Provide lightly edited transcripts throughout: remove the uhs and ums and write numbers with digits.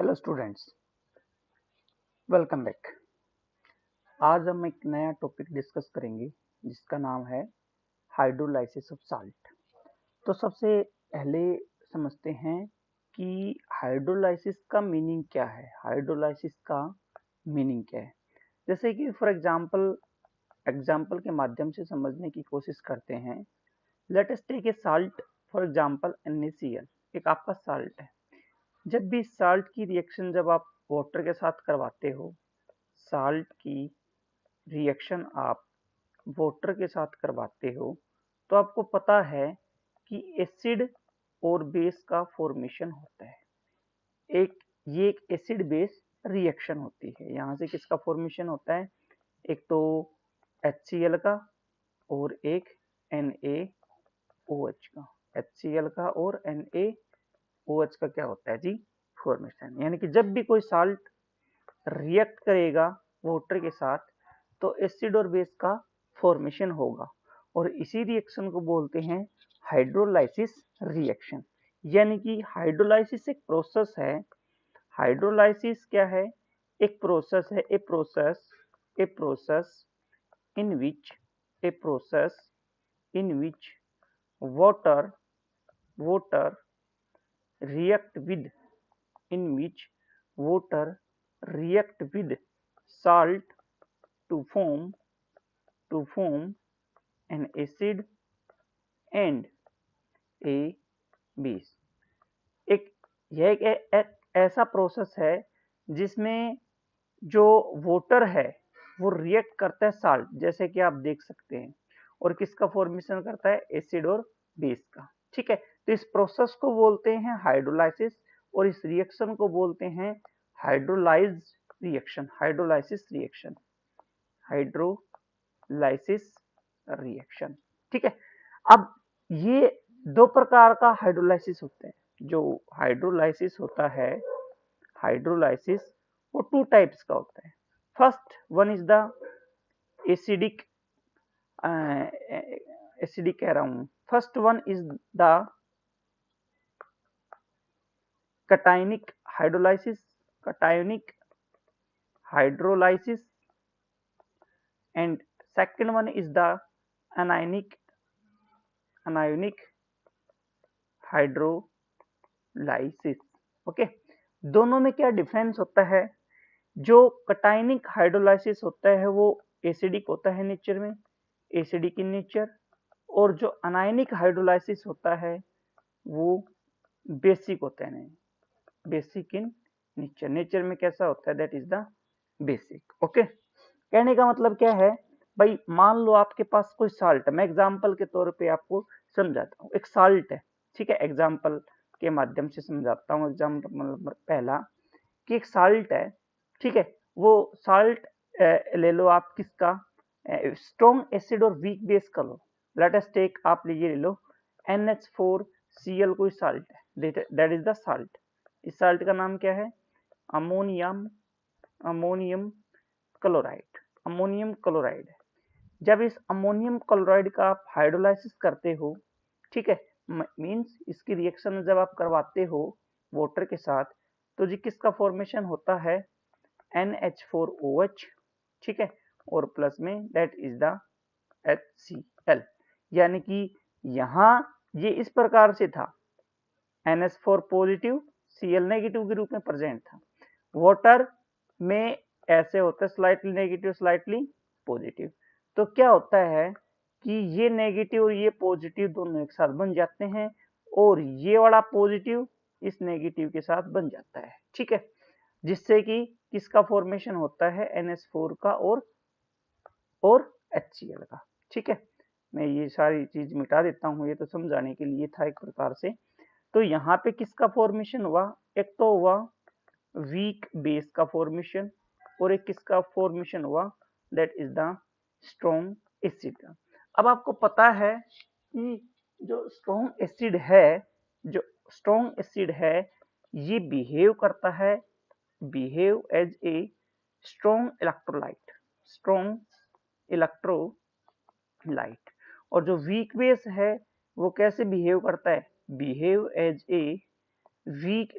Hello students, welcome back. आज हम एक नया टॉपिक डिस्कस करेंगे जिसका नाम है हाइड्रोलाइसिस ऑफ साल्ट। तो सबसे पहले समझते हैं कि हाइड्रोलाइसिस का मीनिंग क्या है। हाइड्रोलाइसिस का मीनिंग क्या है, जैसे कि फॉर एग्जाम्पल के माध्यम से समझने की कोशिश करते हैं। Let us take a salt, for example NaCl, एक आपका साल्ट है। जब भी साल्ट की रिएक्शन जब आप वाटर के साथ करवाते हो, साल्ट की रिएक्शन आप वाटर के साथ करवाते हो, तो आपको पता है कि एसिड और बेस का फॉर्मेशन होता है। ये एक एसिड बेस रिएक्शन होती है। यहाँ से किसका फॉर्मेशन होता है? एक तो HCl का और एक NaOH का। HCl का और NaOH का क्या होता है जी? फॉर्मेशन। यानी कि जब भी कोई साल्ट रिएक्ट करेगा वाटर के साथ तो एसिड और बेस का फॉर्मेशन होगा, और इसी रिएक्शन को बोलते हैं हाइड्रोलाइसिस रिएक्शन। यानी कि हाइड्रोलाइसिस एक प्रोसेस है। हाइड्रोलाइसिस क्या है? एक प्रोसेस है। A process in which water react with in which water react with salt to form an acid and a base। यह एक ऐसा प्रोसेस है जिसमें जो वाटर है वो रिएक्ट करता है साल्ट, जैसे कि आप देख सकते हैं, और किसका फॉर्मेशन करता है? एसिड और बेस का। ठीक है, तो इस प्रोसेस को बोलते हैं हाइड्रोलाइसिस, और इस रिएक्शन को बोलते हैं हाइड्रोलाइसिस रिएक्शन। ठीक है, अब ये दो प्रकार का हाइड्रोलाइसिस होते हैं। जो हाइड्रोलाइसिस होता है, हाइड्रोलाइसिस वो टू टाइप्स का होता है। First one is the acidic कह रहा हूं। First one is the cationic hydrolysis, and second one is the anionic hydrolysis। Okay, दोनों में क्या डिफरेंस होता है? जो cationic हाइड्रोलाइसिस होता है वो एसिडिक होता है नेचर में, एसिडिक इन नेचर, और जो अनायनिक हाइड्रोलाइसिस होता है वो बेसिक होता है। नहीं, बेसिक इन नेचर में कैसा होता है? That is the basic. Okay, कहने का मतलब क्या है भाई? मान लो आपके पास कोई साल्ट है। मैं एग्जांपल के तौर पे आपको समझाता हूँ। एक साल्ट है, ठीक है, एग्जांपल के माध्यम से समझाता हूँ। एग्जांपल नंबर पहला कि एक साल्ट है, ठीक है, वो साल्ट ले लो आप किसका? स्ट्रॉन्ग एसिड और वीक बेस का लो। लेट अस टेक, आप लीजिए, ले लो NH4Cl कोई साल्ट है, दैट इज द साल्ट। इस साल्ट का नाम क्या है? अमोनियम क्लोराइड है। जब इस अमोनियम क्लोराइड का आप हाइड्रोलाइसिस करते हो, ठीक है, मींस इसकी रिएक्शन जब आप करवाते हो वाटर के साथ, तो जी किसका फॉर्मेशन होता है? NH4OH, ठीक है, और प्लस में दैट इज द HCl। यानी कि यहाँ ये इस प्रकार से था, NH4 पॉजिटिव Cl नेगेटिव के रूप में प्रेजेंट था। वाटर में ऐसे होता है, स्लाइटली नेगेटिव स्लाइटली पॉजिटिव। तो क्या होता है कि ये नेगेटिव और ये पॉजिटिव दोनों एक साथ बन जाते हैं, और ये वाला पॉजिटिव इस नेगेटिव के साथ बन जाता है। ठीक है, जिससे कि किसका फॉर्मेशन होता है? NH4 का और HCl का। ठीक है, मैं ये सारी चीज मिटा देता हूँ, ये तो समझाने के लिए था एक प्रकार से। तो यहाँ पे किसका फॉर्मेशन हुआ? एक तो हुआ वीक बेस का फॉर्मेशन, और एक किसका फॉर्मेशन हुआ? That is the strong acid का। अब आपको पता है कि जो स्ट्रॉन्ग एसिड है ये behave as a strong electrolyte, और जो वीक बेस है वो कैसे बिहेव करता है? Behave as a weak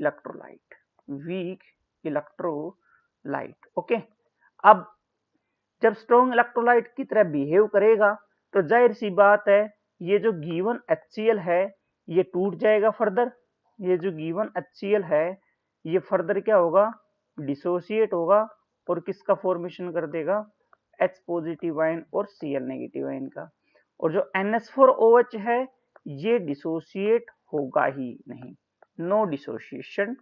electrolyte. Okay, अब जब स्ट्रॉन्ग इलेक्ट्रोलाइट की तरह बिहेव करेगा तो जाहिर सी बात है ये जो गिवन HCl है ये टूट जाएगा फर्दर। ये जो गिवन HCl है ये फर्दर क्या होगा, डिसोसिएट होगा और किसका फॉर्मेशन कर देगा, H पॉजिटिव आयन और Cl नेगेटिव आयन का। और जो NH4OH है ये डिसोसिएट होगा ही नहीं, no dissociation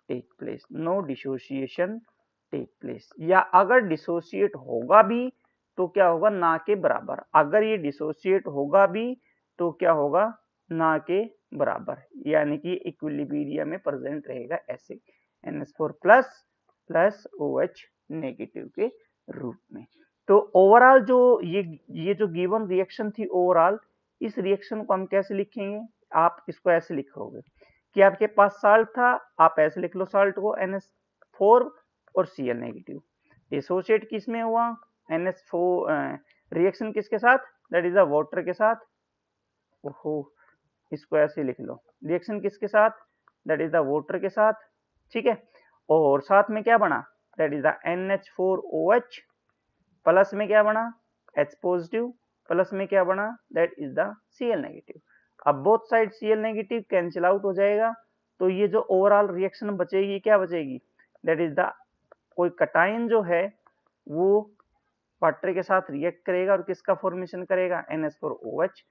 take place, no dissociation take place. या अगर डिसोसिएट होगा भी तो क्या होगा, ना के बराबर। अगर ये डिसोसिएट होगा भी तो क्या होगा, ना के बराबर, यानी कि इक्विलिब्रियम में प्रेजेंट रहेगा ऐसे NH4 प्लस OH नेगेटिव के रूप में। तो ओवरऑल जो ये जो गिवन रिएक्शन थी ओवरऑल, इस रिएक्शन को हम कैसे लिखेंगे, आप इसको ऐसे लिखोगे कि आपके पास साल्ट था, आप ऐसे लिख लो साल्ट को NH4 और Cl नेगेटिव। एसोसिएट किस में हुआ, NH4 रिएक्शन किसके साथ, दैट इज द वाटर के साथ। ओहो, इसको ऐसे लिख लो, रिएक्शन किसके साथ, दैट इज द वाटर के साथ। ठीक है, और साथ में क्या बना, that is the NH4OH, plus में क्या बना, H पॉजिटिव, प्लस में क्या बना, that is the Cl negative. अब both side Cl negative cancel out हो जाएगा, तो ये जो ओवरऑल रिएक्शन बचेगी क्या बचेगी, दैट इज द कोई कटायन जो है वो वाटर के साथ रिएक्ट करेगा और किसका फॉर्मेशन करेगा, NH4OH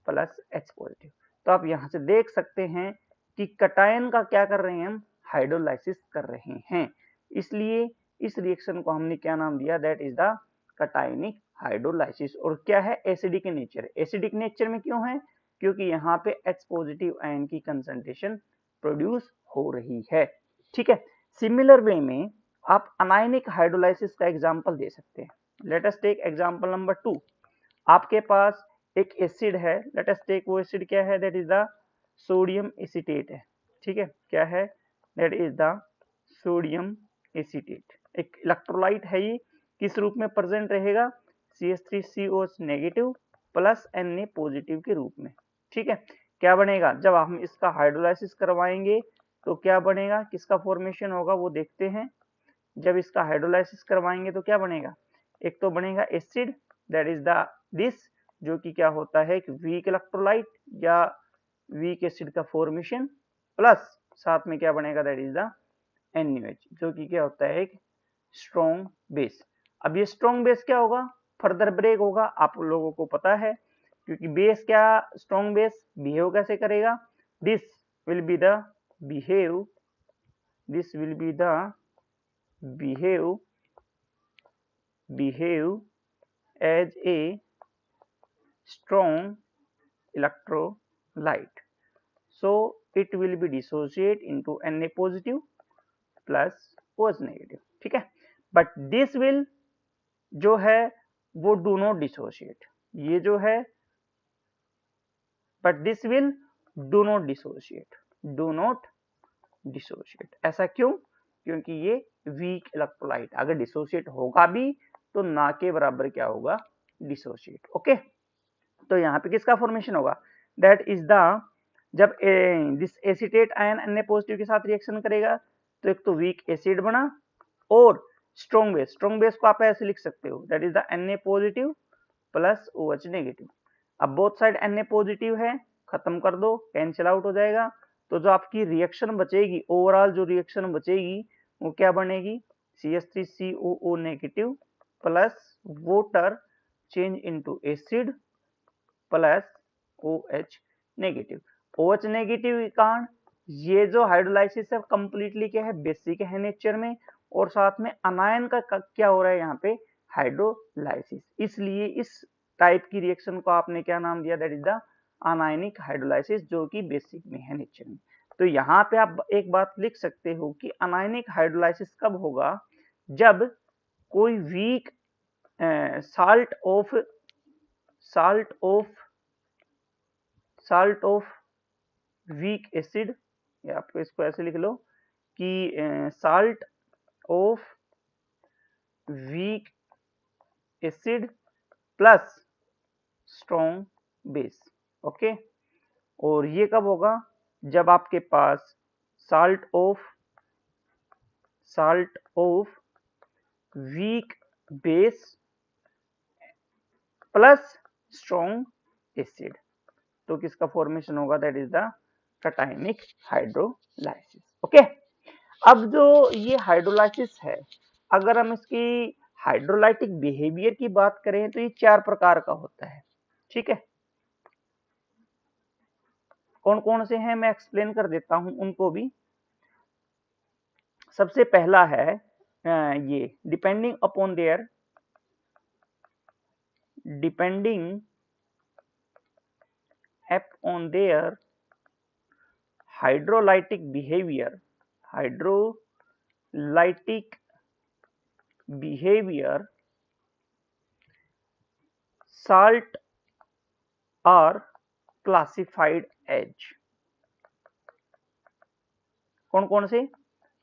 प्लस H पॉजिटिव। तो आप यहां से देख सकते हैं कि कटायन का क्या कर रहे हैं हम, हाइड्रोलाइसिस कर रहे हैं। इसलिए इस रिएक्शन को हमने क्या नाम दिया, that is the cationic hydrolysis. और क्या है, एसिडिक नेचर। एसिडिक नेचर में क्यों है, क्योंकि यहाँ पे H पॉजिटिव आयन की कंसंट्रेशन प्रोड्यूस हो रही है। ठीक है, सिमिलर वे में आप अनायनिक हाइड्रोलाइसिस का एग्जांपल दे सकते हैं। Let us take example number 2। आपके पास एक एसिड है, लेट अस टेक, वो एसिड क्या है, that is the sodium acetate है। ठीक है, क्या है, that is the sodium acetate. एक इलेक्ट्रोलाइट है, ये किस रूप में प्रेजेंट रहेगा, CH3COH negative plus Na positive के रूप में। ठीक है, क्या बनेगा, जब हम इसका हाइड्रोलाइसिस करवाएंगे तो क्या बनेगा, किसका फॉर्मेशन होगा वो देखते हैं। जब इसका हाइड्रोलाइसिस करवाएंगे तो क्या बनेगा, एक तो बनेगा acid, that is the this, जो कि क्या होता है एक वीक इलेक्ट्रोलाइट या वीक एसिड का फॉर्मेशन, प्लस साथ में क्या बनेगा, दैट इज द NaOH, जो कि क्या होता है एक स्ट्रॉन्ग बेस। अब ये स्ट्रॉन्ग बेस क्या होगा, फर्दर ब्रेक होगा, आप लोगों को पता है, क्योंकि बेस क्या, स्ट्रॉन्ग बेस बिहेव कैसे करेगा, this will be the behave, this will be the behave as a strong electrolyte, so it will be dissociate into Na positive plus OH negative। ठीक है, but this will जो है वो do not dissociate, ये जो है but this will do not dissociate, do not dissociate। ऐसा क्यों, क्योंकि ये वीक इलेक्ट्रोलाइट, अगर डिसोसिएट होगा भी तो ना के बराबर क्या होगा, डिसोसिएट। ओके, तो यहाँ पे किसका फॉर्मेशन होगा, दैट इज द, जब this acetate ion Na positive के साथ रिएक्शन करेगा तो एक तो वीक एसिड बना और स्ट्रॉन्ग बेस। स्ट्रॉन्ग बेस को आप ऐसे लिख सकते हो, that is the Na positive plus OH negative. अब बोथ साइड Na पॉजिटिव है, खत्म कर दो, कैंसिल आउट हो जाएगा। तो जो आपकी रिएक्शन बचेगी, ओवरऑल जो रिएक्शन बचेगी वो क्या बनेगी, CH3COO negative plus water change into acid plus OH negative. OH negative के कारण ये जो हाइड्रोलाइसिस है कंप्लीटली क्या है, बेसिक है नेचर में, और साथ में अनायन का क्या हो रहा है यहाँ पे, हाइड्रोलाइसिस। इसलिए इस टाइप की रिएक्शन को आपने क्या नाम दिया, that is the anionic hydrolysis, जो कि बेसिक में है नेचर में। तो यहाँ पे आप एक बात लिख सकते हो कि अनायनिक हाइड्रोलाइसिस कब होगा, जब कोई weak salt of weak acid, या आपको इसको ऐसे लिख लो कि salt of weak acid plus strong base. Okay, और ये कब होगा, जब आपके पास salt salt of weak base plus strong acid, तो किसका फॉर्मेशन होगा, that is the cationic hydrolysis. Okay, अब जो ये हाइड्रोलाइसिस है, अगर हम इसकी हाइड्रोलाइटिक बिहेवियर की बात करें तो ये 4 प्रकार का होता है। ठीक है, कौन कौन से हैं मैं एक्सप्लेन कर देता हूं उनको भी। सबसे पहला है ये depending upon their hydrolytic behaviour salt are classified as, कौन कौन से,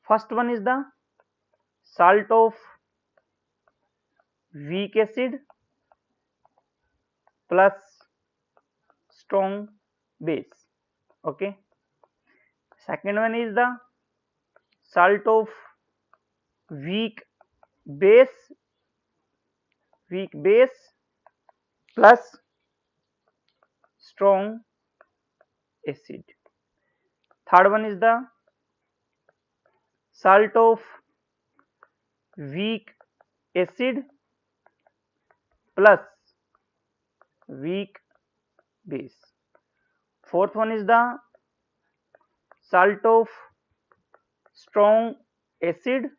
first one is the salt of weak acid plus strong base, okay, second one is the salt of weak base plus strong acid, third one is the salt of weak acid plus weak base, fourth one is the salt of strong acid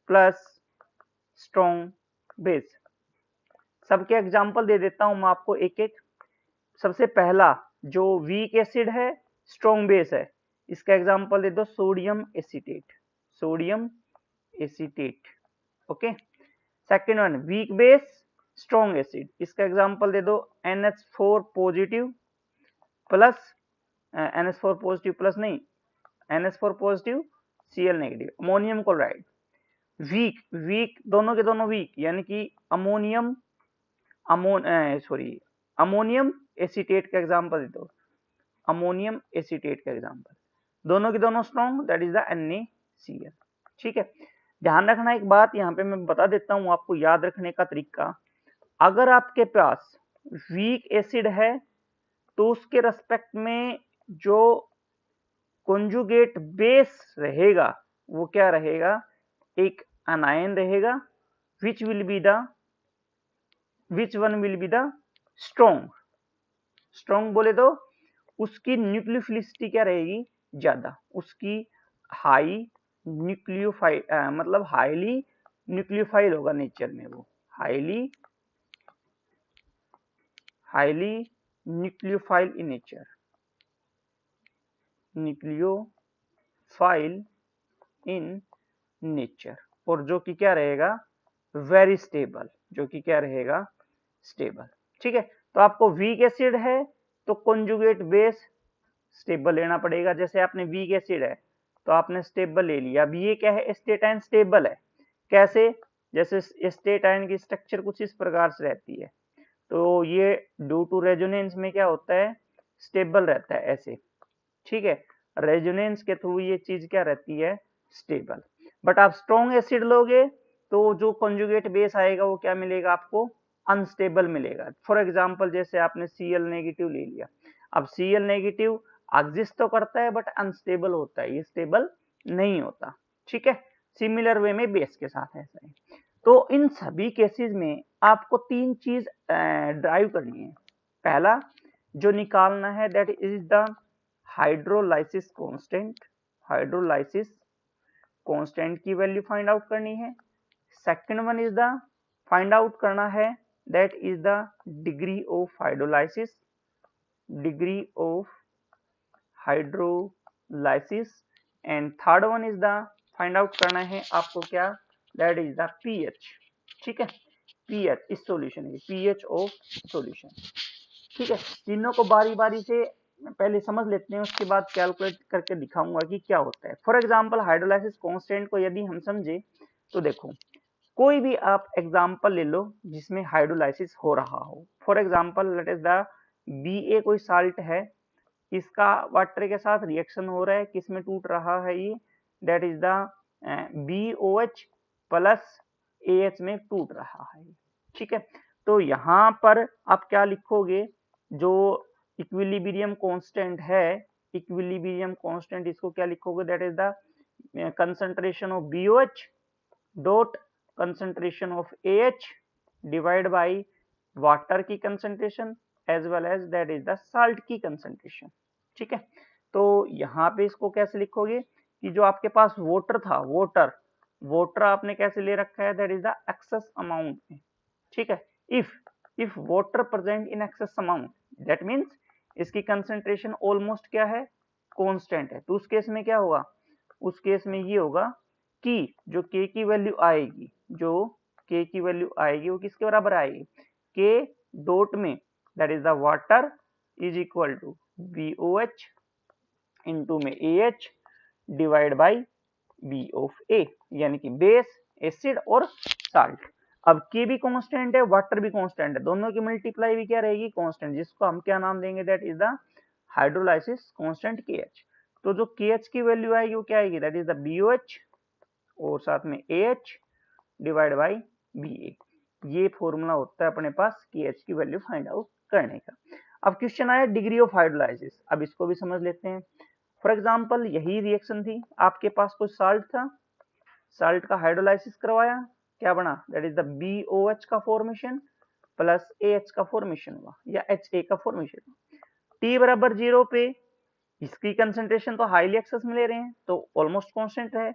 plus strong base। सबके example दे देता हूं मैं आपको एक एक। सबसे पहला जो वीक एसिड है, स्ट्रॉन्ग बेस है, इसका एग्जाम्पल दे दो sodium acetate, okay. Second one weak base strong acid, इसका एग्जाम्पल दे दो NH4 positive plus NH4 positive Cl negative, ammonium chloride. Weak दोनों के दोनों वीक, यानी कि अमोनियम एसीटेट का एग्जांपल दे दो, अमोनियम एसीटेट का एग्जांपल, दोनों के दोनों strong, that is the NaCl। ठीक है, ध्यान रखना एक बात यहाँ पे मैं बता देता हूँ आपको याद रखने का तरीका। अगर आपके पास वीक एसिड है तो उसके रेस्पेक्ट में जो कॉन्जुगेट बेस रहेगा वो क्या रहेगा, एक अनायन रहेगा, which one will be the strong बोले तो उसकी न्यूक्लियोफिलिसिटी क्या रहेगी, ज्यादा, उसकी हाई न्यूक्लियोफाइल मतलब हाईली न्यूक्लियोफाइल होगा नेचर में, वो हाईली न्यूक्लियोफाइल इन नेचर, और जो कि क्या रहेगा, वेरी स्टेबल, जो कि क्या रहेगा, स्टेबल। ठीक है, तो आपको वीक एसिड है तो कॉन्जुगेट बेस स्टेबल लेना पड़ेगा। जैसे आपने वीक एसिड है तो आपने स्टेबल ले लिया। अब ये क्या है, एस्टेटाइन स्टेबल है। कैसे, जैसे एस्टेटाइन की स्ट्रक्चर कुछ इस प्रकार से रहती है, तो ये ड्यू टू रेजोनेंस में क्या होता है, स्टेबल रहता है ऐसे। ठीक है, रेजोनेंस के थ्रू ये चीज क्या रहती है, स्टेबल। बट आप स्ट्रॉन्ग एसिड लोगे तो जो कॉन्जुगेट बेस आएगा वो क्या मिलेगा आपको, अनस्टेबल मिलेगा। फॉर एग्जांपल जैसे आपने Cl नेगेटिव ले लिया, अब Cl नेगेटिव एग्जिस्ट तो करता है बट अनस्टेबल होता है, ये स्टेबल नहीं होता। ठीक है, सिमिलर वे में बेस के साथ ऐसा है। तो इन सभी केसेस में आपको 3 चीज ड्राइव करनी है। पहला जो निकालना है that is the hydrolysis constant की वैल्यू फाइंड आउट करनी है। Second one is the find out करना है that is the degree of hydrolysis, and third one is the find out करना है आपको क्या, दैट इज द pH। ठीक है, pH इस सॉल्यूशन की, pH ऑफ सॉल्यूशन। ठीक है, तीनों को बारी बारी से पहले समझ लेते हैं, उसके बाद कैलकुलेट करके दिखाऊंगा कि क्या होता है। फॉर एग्जांपल हाइड्रोलाइसिस कांस्टेंट को यदि हम समझे तो देखो, कोई भी आप एग्जांपल ले लो जिसमें हाइड्रोलाइसिस हो रहा हो। For example let is the Ba कोई साल्ट है, इसका वाटर के साथ रिएक्शन हो रहा है, किस में टूट रहा है, ये that is the BOH plus AH में टूट रहा है। ठीक है, तो यहाँ पर आप क्या लिखोगे, जो इक्विलिब्रियम कांस्टेंट है, इक्विलिब्रियम कांस्टेंट इसको क्या लिखोगे, that is the concentration of BOH dot concentration of AH divide by water की concentration as well as that is the salt की कंसंट्रेशन। ठीक है, तो यहाँ पे इसको कैसे लिखोगे कि जो आपके पास वाटर था, वाटर आपने कैसे ले रखा है, that is the excess amount में। ठीक है, if water present in excess amount that means इसकी कंसंट्रेशन ऑलमोस्ट क्या है, कांस्टेंट है, तो उस केस में क्या होगा, उस केस में ये होगा कि जो K की वैल्यू आएगी, जो K की वैल्यू आएगी वो किसके बराबर आएगी, K डॉट में that is the water is equal to BOH into में AH divide by B of A, यानी कि बेस, एसिड और साल्ट। अब K भी कांस्टेंट है, वाटर भी कांस्टेंट है, दोनों की मल्टीप्लाई भी क्या रहेगी, कांस्टेंट, जिसको हम क्या नाम देंगे, that is the hydrolysis constant KH। तो जो KH की वैल्यू आएगी वो क्या आएगी, दैट इज द BOH और साथ में AH डिवाइड बाय BA। ये फॉर्मूला होता है अपने पास KH की वैल्यू फाइंड आउट करने का। अब क्वेश्चन आया डिग्री ऑफ हाइड्रोलाइसिस, अब इसको भी समझ लेते हैं। फॉर एग्जांपल यही रिएक्शन थी, आपके पास कोई साल्ट था, साल्ट का हाइड्रोलाइसिस करवाया, क्या बना, दैट इज द BOH का फॉर्मेशन प्लस AH का फॉर्मेशन हुआ या HA का फॉर्मेशन हुआ। T बराबर 0 पे इसकी कंसंट्रेशन तो हाईली एक्सेस में ले रहे हैं तो ऑलमोस्ट कांस्टेंट है,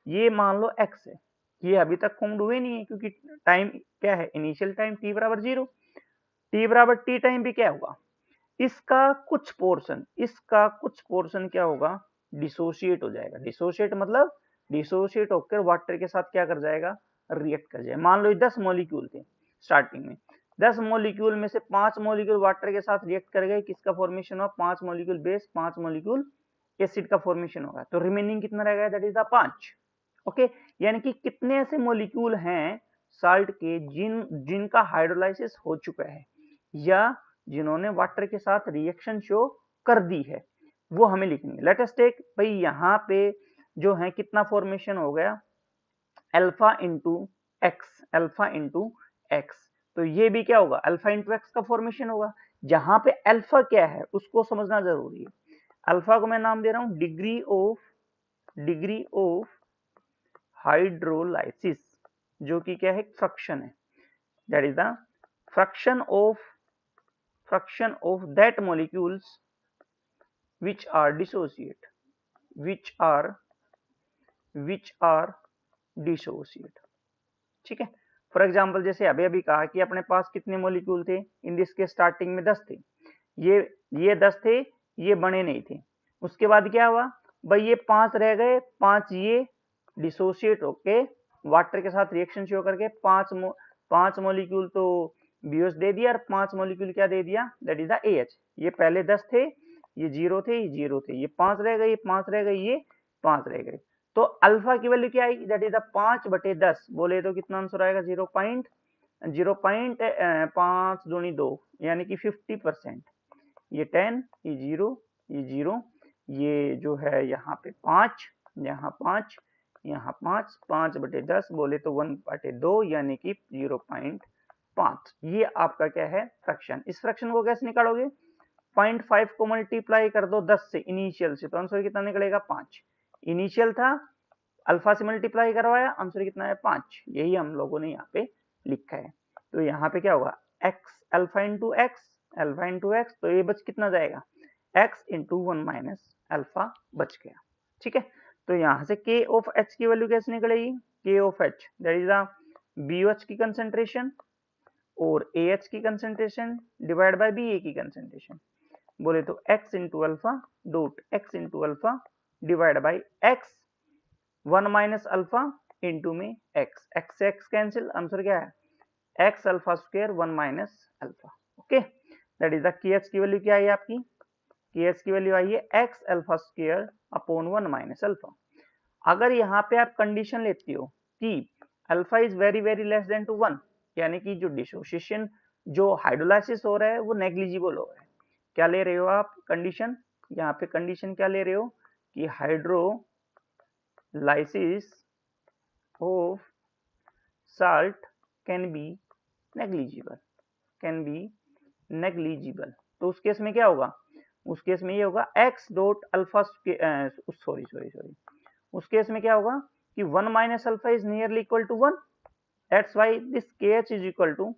ये मान लो x है, ये अभी तक फॉर्म्ड हुए नहीं है क्योंकि टाइम क्या है, इनिशियल टाइम t बराबर 0, t बराबर t टाइम भी क्या होगा, इसका कुछ पोर्शन क्या होगा, डिसोशिएट हो जाएगा। डिसोशिएट मतलब डिसोशिएट होकर वाटर के साथ क्या कर जाएगा, रिएक्ट कर जाएगा। मान लो 10 मॉलिक्यूल थे स्टार्टिंग में, 10 मॉलिक्यूल में से 5 मॉलिक्यूल वाटर के साथ रिएक्ट कर गए, किसका फॉर्मेशन हुआ, 5 मॉलिक्यूल बेस, 5 मॉलिक्यूल एसिड का फॉर्मेशन होगा, तो रिमेनिंग कितना रहेगा, दैट इज द 5। ओके, यानी कि कितने ऐसे मॉलिक्यूल हैं साल्ट के जिनका हाइड्रोलाइसिस हो चुका है या जिन्होंने वाटर के साथ रिएक्शन शो कर दी है, वो हमें लिखनी है। लेट अस टेक भाई, यहाँ पे जो है कितना फॉर्मेशन हो गया, अल्फा इंटू एक्स, तो ये भी क्या होगा, अल्फा इंटू एक्स का फॉर्मेशन होगा। जहां पे अल्फा क्या है उसको समझना जरूरी है। अल्फा को मैं नाम दे रहा हूं डिग्री ऑफ हाइड्रोलाइसिस, जो कि क्या है, फ्रैक्शन है, that is the fraction of that molecules which are dissociate, ठीक है। फॉर एग्जांपल जैसे अभी अभी कहा कि अपने पास कितने मॉलिक्यूल थे, इन दिस के स्टार्टिंग में 10 थे, ये 10 थे, ये बने नहीं थे, उसके बाद क्या हुआ भाई, ये 5 रह गए, 5 ये डिसोशिएट होके वाटर के साथ रिएक्शन शो करके 5 मॉलिक्यूल तो BOH दे दिया और 5 मॉलिक्यूल क्या दे दिया, दैट इज द AH। ये पहले 10 थे, ये 0 थे, ये 0 थे, ये 5 रह गए, ये 5 रह गए, ये 5 रह गए, तो अल्फा की वैल्यू क्या आएगी, दैट इज द 5/10, बोले तो कितना आंसर आएगा, 0.5 दूनी 2 यानी कि 50%। ये 10, ये 0, ये 0, ये जो है यहाँ पे 5, यहाँ 5, यहाँ 5/10 बोले तो 1/2 यानी कि 0.5। ये आपका क्या है, फ्रैक्शन। इस फ्रैक्शन को कैसे निकालोगे, 0.5 को मल्टीप्लाई कर दो 10 से, इनिशियल से, तो आंसर कितना निकलेगा, 5। इनिशियल था, अल्फा से मल्टीप्लाई करवाया, आंसर कितना है, 5। यही हम लोगों ने यहाँ पे लिखा है। तो यहाँ पे क्या होगा, x अल्फा इंटू एक्स, तो ये बच कितना जाएगा, x इंटू 1 माइनस अल्फा बच गया। ठीक है, तो यहाँ से K ऑफ H की वैल्यू कैसे निकलेगी, K of H that is the BOH की कंसेंट्रेशन और AH की कंसेंट्रेशन डिवाइड बाय BA की कंसेंट्रेशन, बोले तो x into alpha dot x into alpha divide by x 1 minus alpha into में x से x कैंसिल, आंसर क्या है, x alpha square 1 minus alpha. Okay, that is the KH की value क्या है आपकी, KH की वैल्यू आई है x alpha square upon 1 minus alpha. अगर यहाँ पे आप कंडीशन लेते हो कि alpha is very very less than to 1, यानी कि जो डिसोसिएशन, जो हाइड्रोलाइसिस हो रहा है वो नेग्लिजिबल हो रहा है, क्या ले रहे हो आप कंडीशन, यहाँ पे कंडीशन क्या ले रहे हो कि hydrolysis lysis of salt can be negligible। तो उस केस में क्या होगा, उस केस में ये होगा x डॉट अल्फा, सॉरी उस केस में क्या होगा कि 1 minus alpha is nearly equal to 1, that's why this kh is equal to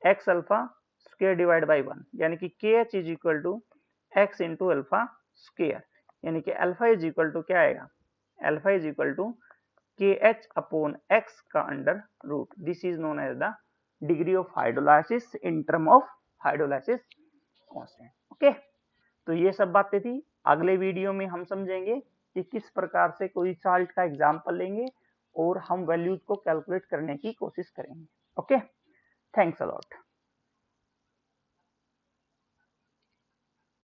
x alpha square divide by 1, यानी कि kh is equal to x into alpha square, यानी कि alpha is equal to क्या आएगा, alpha is equal to kh upon x का under root. This is known as the degree of hydrolysis in term of hydrolysis constant. Okay, तो ये सब बातें थी। अगले वीडियो में हम समझेंगे कि किस प्रकार से कोई साल्ट का एग्जाम्पल लेंगे और हम वैल्यूज को कैलकुलेट करने की कोशिश करेंगे। Okay, thanks a lot.